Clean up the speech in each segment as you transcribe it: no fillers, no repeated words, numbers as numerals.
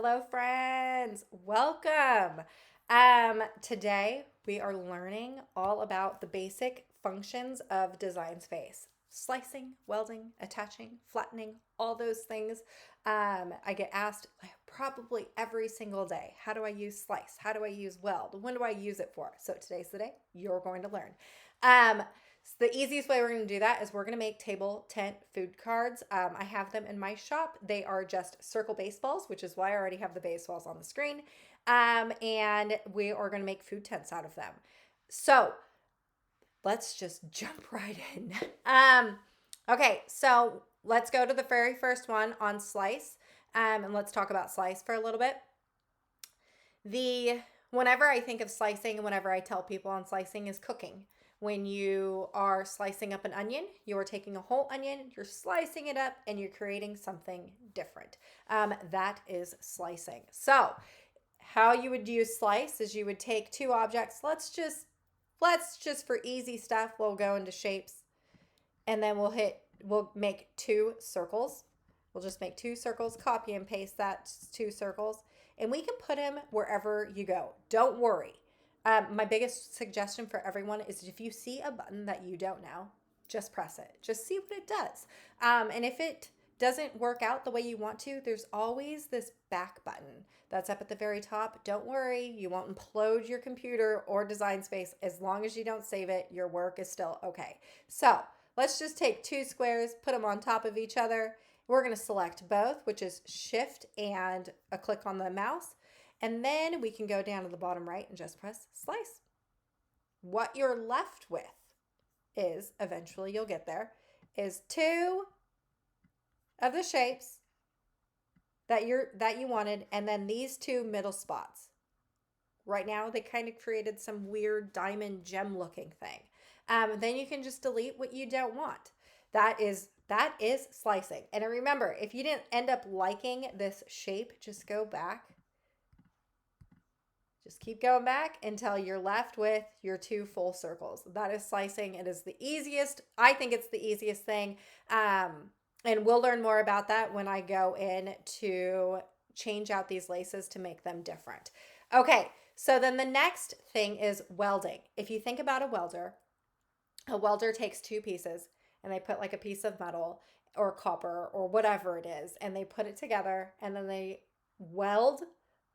Hello, friends. Welcome. Today we are learning all about the basic functions of design space. Slicing, welding, attaching, flattening, all those things. I get asked probably every single day, how do I use slice? How do I use weld? When do I use it for? So today's the day you're going to learn. Um, so the easiest way we're going to do that is we're going to make table tent food cards. I have them in my shop. They are just circle baseballs, which is why I already have the baseballs on the screen. And we are going to make food tents out of them. So let's just jump right in. Okay, so let's go to the very first one on slice. And let's talk about slice for a little bit. Whenever I think of slicing and whenever I tell people on slicing is cooking. When you are slicing up an onion, you are taking a whole onion, you're slicing it up, and you're creating something different. That is slicing. So, how you would use slice is you would take two objects. Let's just for easy stuff, we'll go into shapes, and then we'll make two circles. We'll just make two circles, copy and paste that two circles, and we can put them wherever you go. Don't worry. My biggest suggestion for everyone is if you see a button that you don't know, just press it. Just see what it does. And if it doesn't work out the way you want to, there's always this back button that's up at the very top. Don't worry, you won't implode your computer or design space. As long as you don't save it, your work is still okay. So let's just take two squares, put them on top of each other. We're going to select both, which is shift and a click on the mouse. And then we can go down to the bottom right and just press slice. What you're left with is, eventually you'll get there, is two of the shapes that you wanted, and then these two middle spots. Right now they kind of created some weird diamond gem looking thing. Then you can just delete what you don't want. That is slicing. And remember, if you didn't end up liking this shape, just go back. Just keep going back until you're left with your two full circles. That is slicing. It is the easiest. I think it's the easiest thing. And we'll learn more about that when I go in to change out these laces to make them different. Okay, so then the next thing is welding. If you think about a welder takes two pieces and they put like a piece of metal or copper or whatever it is, and they put it together and then they weld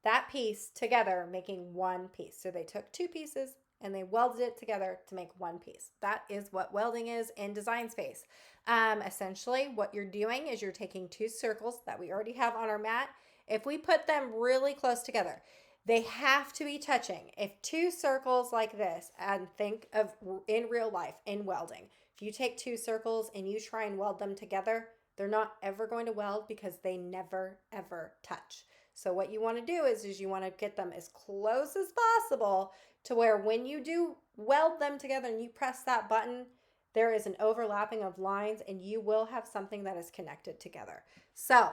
that piece together, making one piece. So they took two pieces and they welded it together to make one piece. That is what welding is in design space. Essentially, what you're doing is you're taking two circles that we already have on our mat. If we put them really close together, they have to be touching. If two circles like this, and think of in real life, in welding, if you take two circles and you try and weld them together, they're not ever going to weld because they never, ever touch. So what you want to do is you want to get them as close as possible to where when you do weld them together and you press that button, there is an overlapping of lines and you will have something that is connected together. So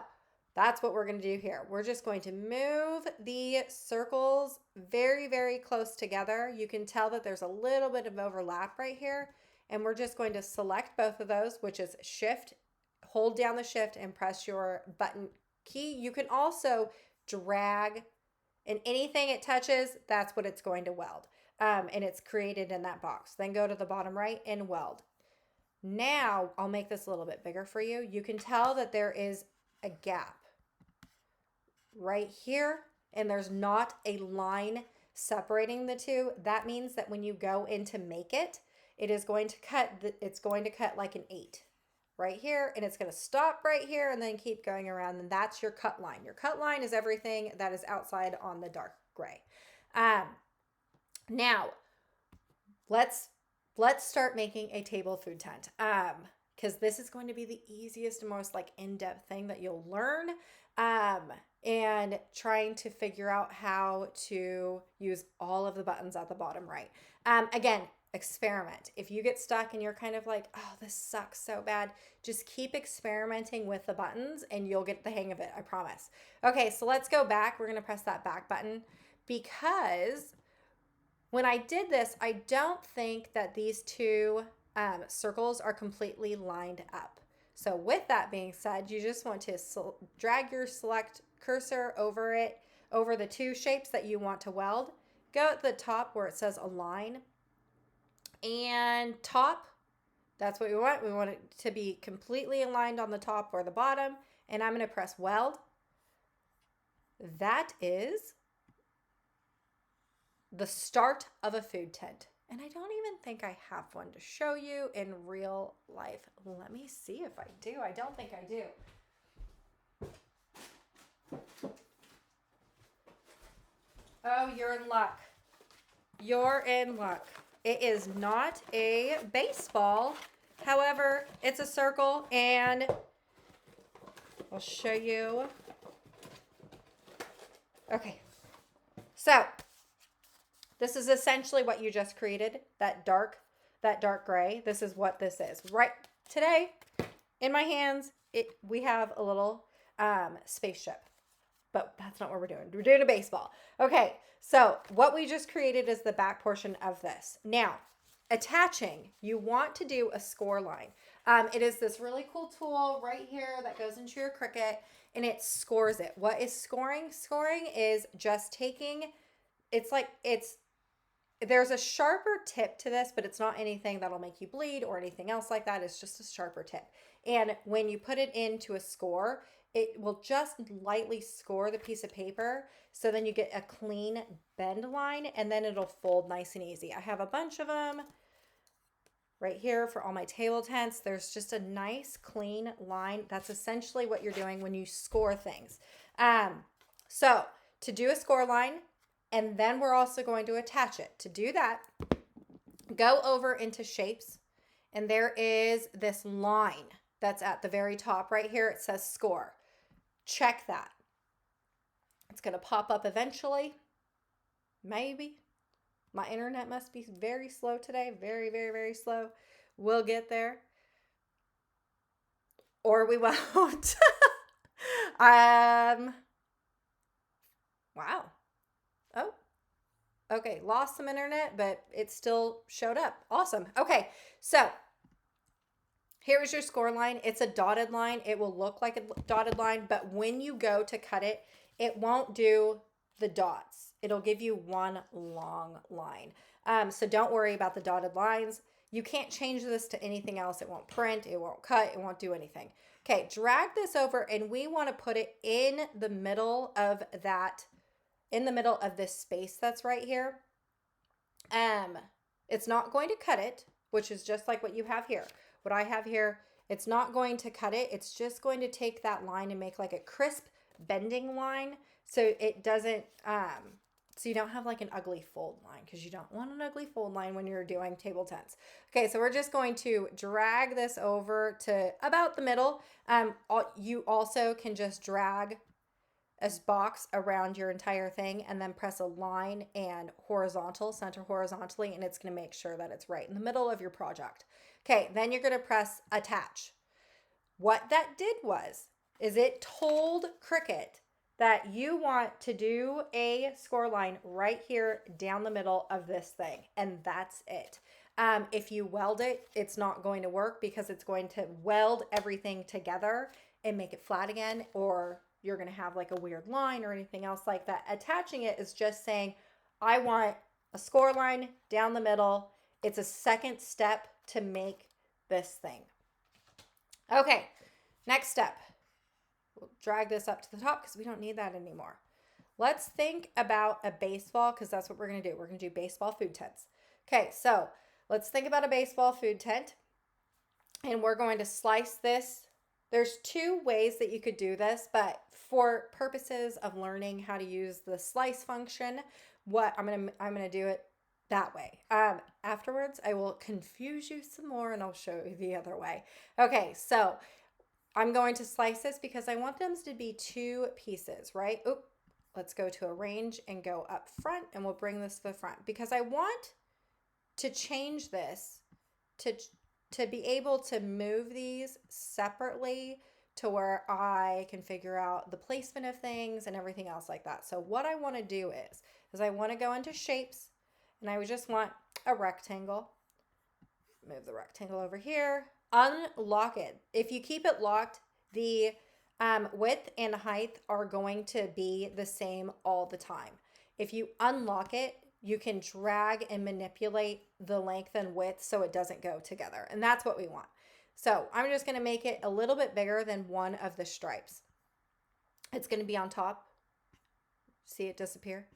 that's what we're going to do here. We're just going to move the circles very, very close together. You can tell that there's a little bit of overlap right here. And we're just going to select both of those, which is shift, hold down the shift and press your button key. You can also drag, and anything it touches, that's what it's going to weld. And it's created in that box. Then go to the bottom right and weld. Now I'll make this a little bit bigger for you. You can tell that there is a gap right here, and there's not a line separating the two. That means that when you go in to make it, it's going to cut like an 8 right here, and it's going to stop right here and then keep going around, and that's your cut line. Your cut line is everything that is outside on the dark gray. Now let's start making a table food tent, because this is going to be the easiest and most like in-depth thing that you'll learn, and trying to figure out how to use all of the buttons at the bottom right. Again, experiment. If you get stuck and you're kind of like, oh, this sucks so bad, just keep experimenting with the buttons and you'll get the hang of it, I promise. Okay, so let's go back. We're going to press that back button because when I did this, I don't think that these two circles are completely lined up. So with that being said, you just want to drag your select cursor over it, over the two shapes that you want to weld, go at the top where it says align, and top, that's what we want. We want it to be completely aligned on the top or the bottom, and I'm going to press weld. That is the start of a food tent. And I don't even think I have one to show you in real life. Let me see if I do. I don't think I do. Oh, you're in luck. You're in luck. It is not a baseball. However, it's a circle, and I'll show you. Okay. So, this is essentially what you just created, that dark gray. This is what this is. Right today, in my hands, we have a little spaceship. But that's not what we're doing. We're doing a baseball. Okay, so what we just created is the back portion of this. Now, attaching, you want to do a score line. It is this really cool tool right here that goes into your Cricut, and it scores it. What is scoring? Scoring is just taking, there's a sharper tip to this, but it's not anything that'll make you bleed or anything else like that. It's just a sharper tip. And when you put it into a score, it will just lightly score the piece of paper. So then you get a clean bend line, and then it'll fold nice and easy. I have a bunch of them right here for all my table tents. There's just a nice clean line. That's essentially what you're doing when you score things. So to do a score line, and then we're also going to attach it. To do that, go over into shapes, and there is this line that's at the very top right here. It says score. Check that. It's going to pop up eventually. Maybe. My internet must be very slow today. Very, very, very slow. We'll get there. Or we won't. Wow. Oh. Okay. Lost some internet, but it still showed up. Awesome. Okay. So here is your score line. It's a dotted line. It will look like a dotted line, but when you go to cut it, it won't do the dots. It'll give you one long line. So don't worry about the dotted lines. You can't change this to anything else. It won't print. It won't cut. It won't do anything. Okay, drag this over, and we want to put it in the middle of this space that's right here. It's not going to cut it, which is just like what you have here. What I have here, it's not going to cut it. It's just going to take that line and make like a crisp bending line, so it doesn't, so you don't have like an ugly fold line, because you don't want an ugly fold line when you're doing table tents. Okay, so we're just going to drag this over to about the middle. You also can just drag a box around your entire thing and then press a line and center horizontally, and it's going to make sure that it's right in the middle of your project. Okay, then you're going to press attach. What that did is it told Cricut that you want to do a score line right here down the middle of this thing, and that's it. If you weld it, it's not going to work, because it's going to weld everything together and make it flat again, or you're going to have like a weird line or anything else like that. Attaching it is just saying, I want a score line down the middle. It's a second step to make this thing. Okay, next step. We'll drag this up to the top because we don't need that anymore. Let's think about a baseball, because that's what we're going to do. We're going to do baseball food tents. Okay, so let's think about a baseball food tent, and we're going to slice this. There's two ways that you could do this, but for purposes of learning how to use the slice function, I'm gonna do it that way. Afterwards, I will confuse you some more, and I'll show you the other way. Okay, so I'm going to slice this because I want them to be two pieces, right? Oop, let's go to arrange and go up front, and we'll bring this to the front, because I want to change this to be able to move these separately to where I can figure out the placement of things and everything else like that. So what I want to do is I want to go into shapes, and I would just want a rectangle. Move the rectangle over here. Unlock it. If you keep it locked, the Width and height are going to be the same all the time. If you unlock it, you can drag and manipulate the length and width so it doesn't go together. And that's what we want. So I'm just going to make it a little bit bigger than one of the stripes. It's going to be on top. See it disappear?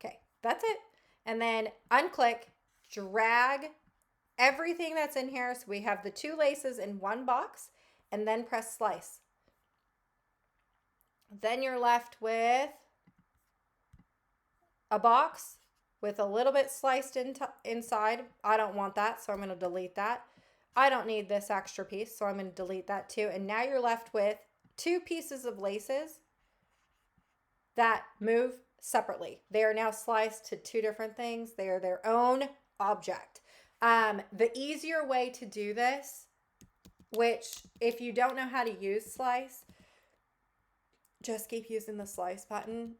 Okay, that's it. And then unclick, drag everything that's in here. So we have the two laces in one box, and then press slice. Then you're left with a box with a little bit sliced inside. I don't want that, so I'm going to delete that. I don't need this extra piece, so I'm going to delete that too. And now you're left with two pieces of laces that move separately. They are now sliced to two different things. They are their own object. The easier way to do this, which if you don't know how to use slice, just keep using the slice button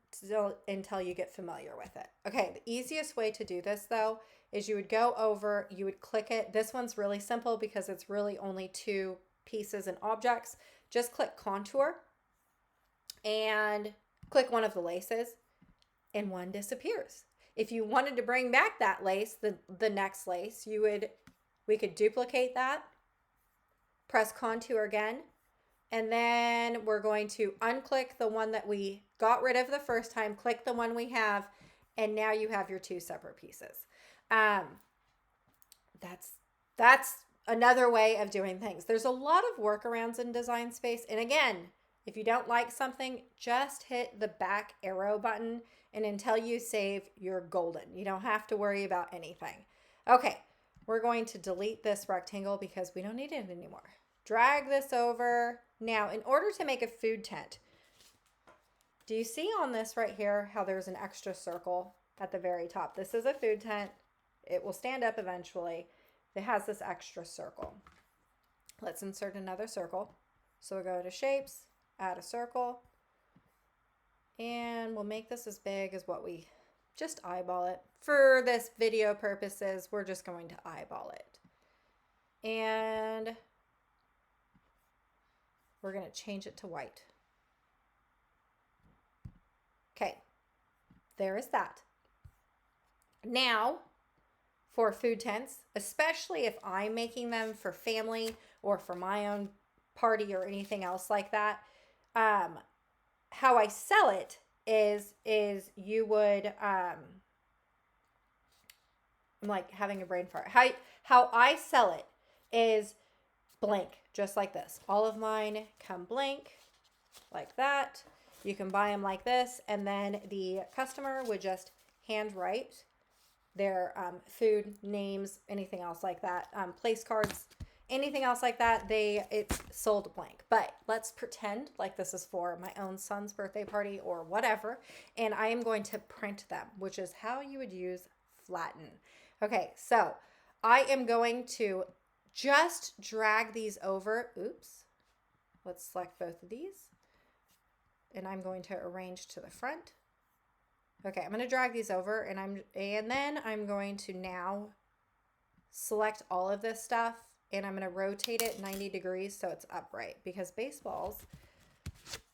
until you get familiar with it. Okay, the easiest way to do this though is you would go over, you would click it. This one's really simple because it's really only two pieces and objects. Just click contour and click one of the laces and one disappears. If you wanted to bring back that lace, the next lace, we could duplicate that, press contour again, and then we're going to unclick the one that we got rid of the first time, click the one we have, and now you have your two separate pieces. That's another way of doing things. There's a lot of workarounds in Design Space. And again, if you don't like something, just hit the back arrow button, and until you save, you're golden. You don't have to worry about anything. Okay, we're going to delete this rectangle because we don't need it anymore. Drag this over. Now, in order to make a food tent, do you see on this right here how there's an extra circle at the very top? This is a food tent. It will stand up eventually. It has this extra circle. Let's insert another circle. So we'll go to shapes, add a circle, and we'll make this as big as what we just eyeball it. For this video purposes, we're just going to eyeball it. And we're going to change it to white. Okay, there is that. Now, for food tents, especially if I'm making them for family or for my own party or anything else like that, how I sell it is you would, I'm like having a brain fart. How I sell it is blank, just like this. All of mine come blank, like that. You can buy them like this, and then the customer would just handwrite their food names, anything else like that, place cards, anything else like that. It's sold blank. But let's pretend like this is for my own son's birthday party or whatever, and I am going to print them, which is how you would use flatten. Okay, so I am going to just drag these over. Oops. Let's select both of these. And I'm going to arrange to the front. Okay, I'm going to drag these over, and then I'm going to now select all of this stuff, and I'm going to rotate it 90 degrees so it's upright, because baseballs,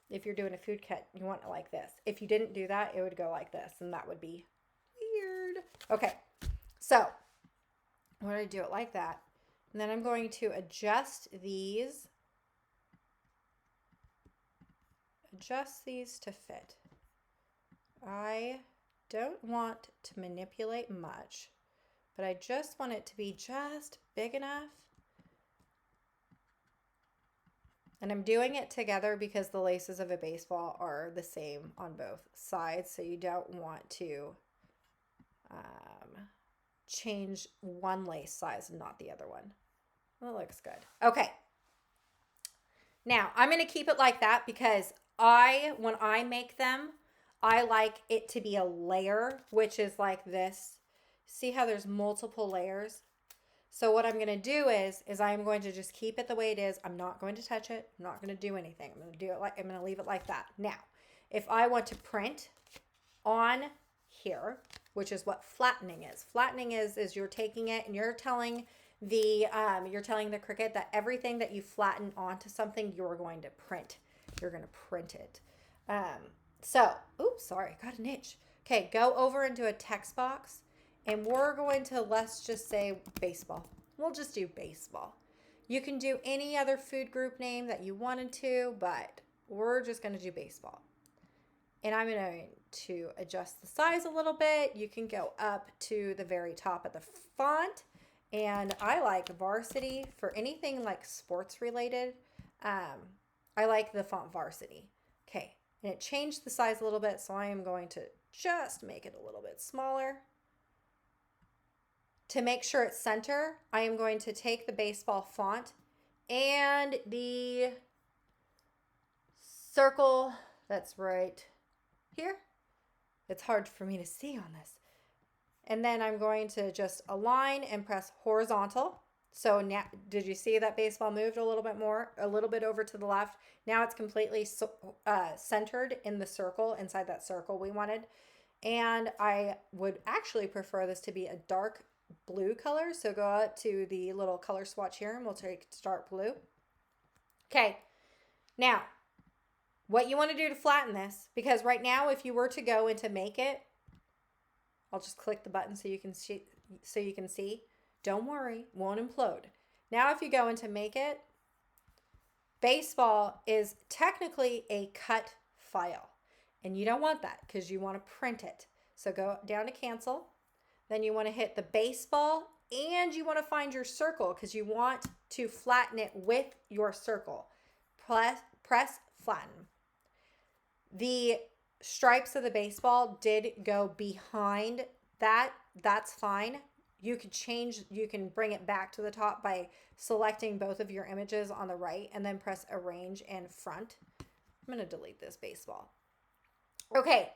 if you're doing a food kit, you want it like this. If you didn't do that, it would go like this, and that would be weird. Okay, so I'm going to do it like that. And then I'm going to adjust these to fit. I don't want to manipulate much, but I just want it to be just big enough. And I'm doing it together because the laces of a baseball are the same on both sides, so you don't want to change one lace size and not the other one. That looks good. Okay. Now, I'm going to keep it like that because when I make them, I like it to be a layer, which is like this. See how there's multiple layers? So what I'm going to do is I'm going to just keep it the way it is. I'm not going to touch it. I'm not going to do anything. I'm going to leave it like that. Now, if I want to print on here, which is what flattening is. Flattening is you're taking it and you're telling the Cricut that everything that you flatten onto something, you're going to print. you're going to print it. So, oops, sorry, I got an itch. Okay, go over into a text box and we're going to, let's just say baseball. We'll just do baseball. You can do any other food group name that you wanted to, but we're just going to do baseball. And I'm going to adjust the size a little bit. You can go up to the very top of the font. And I like Varsity for anything like sports related. I like the font Varsity. Okay, and it changed the size a little bit, so I am going to just make it a little bit smaller. To make sure it's center, I am going to take the baseball font and the circle that's right here. It's hard for me to see on this. And then I'm going to just align and press horizontal. So now, did you see that baseball moved a little bit more, a little bit over to the left? Now it's completely centered in the circle, inside that circle we wanted. And I would actually prefer this to be a dark blue color. So go up to the little color swatch here and we'll take dark blue. Okay, now what you want to do to flatten this, because right now if you were to go into make it, I'll just click the button so you can see. Don't worry, won't implode. Now if you go into make it, baseball is technically a cut file. And you don't want that because you want to print it. So go down to cancel. Then you want to hit the baseball and you want to find your circle because you want to flatten it with your circle. Press flatten. The stripes of the baseball did go behind that. That's fine. You can bring it back to the top by selecting both of your images on the right and then press arrange and front. I'm going to delete this baseball. Okay.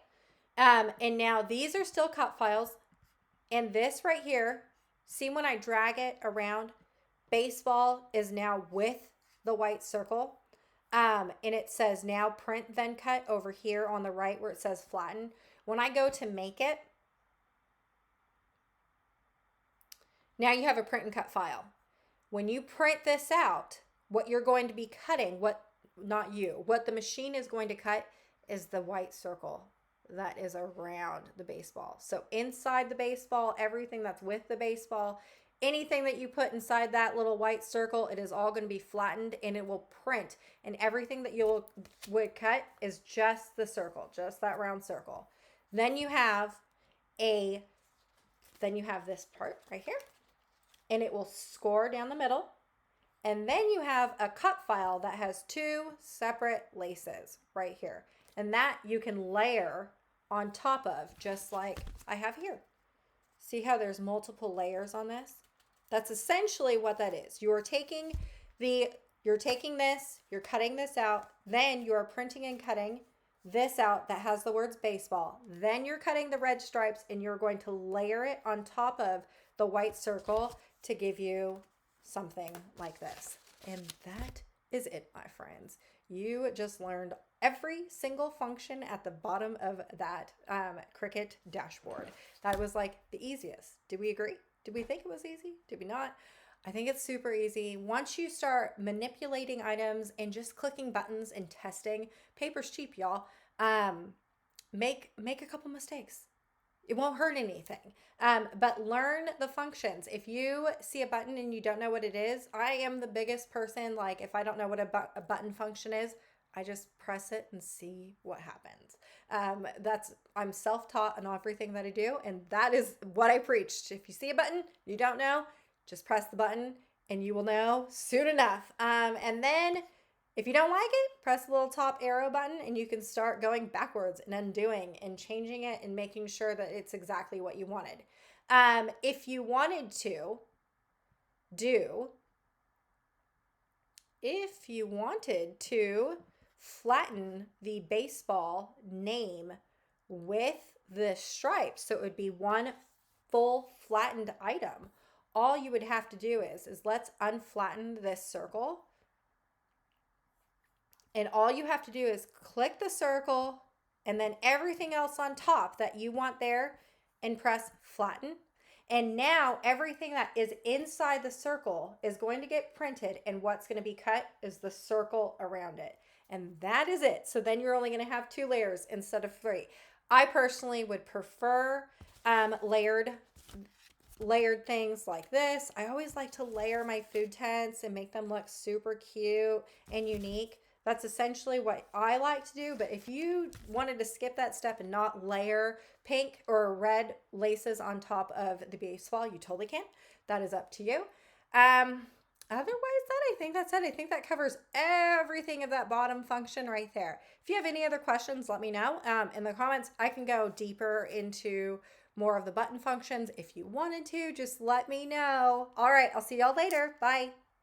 And now these are still cut files. And this right here, see when I drag it around, baseball is now with the white circle. And it says now print then cut over here on the right where it says flatten. When I go to make it, now you have a print and cut file. When you print this out, what you're going to be cutting, what the machine is going to cut is the white circle that is around the baseball. So inside the baseball, everything that's with the baseball, anything that you put inside that little white circle, it is all going to be flattened and it will print. And everything that you would cut is just the circle, just that round circle. Then you have this part right here, and it will score down the middle. And then you have a cut file that has two separate laces right here. And that you can layer on top of, just like I have here. See how there's multiple layers on this? That's essentially what that is. You're taking this, you're cutting this out, then you're printing and cutting this out that has the words baseball. Then you're cutting the red stripes and you're going to layer it on top of the white circle to give you something like this. And that is it, my friends. You just learned every single function at the bottom of that Cricut dashboard. That was like the easiest. Did we agree? Did we think it was easy? Did we not? I think it's super easy. Once you start manipulating items and just clicking buttons and testing, paper's cheap, y'all. Make a couple mistakes. It won't hurt anything. But learn the functions. If you see a button and you don't know what it is, I am the biggest person. Like if I don't know what a button function is, I just press it and see what happens. I'm self-taught in everything that I do, and that is what I preached. If you see a button you don't know, just press the button and you will know soon enough. And then if you don't like it, press the little top arrow button and you can start going backwards and undoing and changing it and making sure that it's exactly what you wanted. If you wanted to flatten the baseball name with the stripes, so it would be one full flattened item, all you would have to do is let's unflatten this circle. And all you have to do is click the circle and then everything else on top that you want there and press flatten. And now everything that is inside the circle is going to get printed, and what's going to be cut is the circle around it. and that is it. So then you're only going to have 2 layers instead of 3. I personally would prefer layered things like this. I always like to layer my food tents and make them look super cute and unique. That's essentially what I like to do. But if you wanted to skip that step and not layer pink or red laces on top of the base wall, you totally can. That is up to you. Otherwise, I think that's it. I think that covers everything of that bottom function right there. If you have any other questions, let me know in the comments. I can go deeper into more of the button functions if you wanted to. Just let me know. All right, I'll see y'all later. Bye.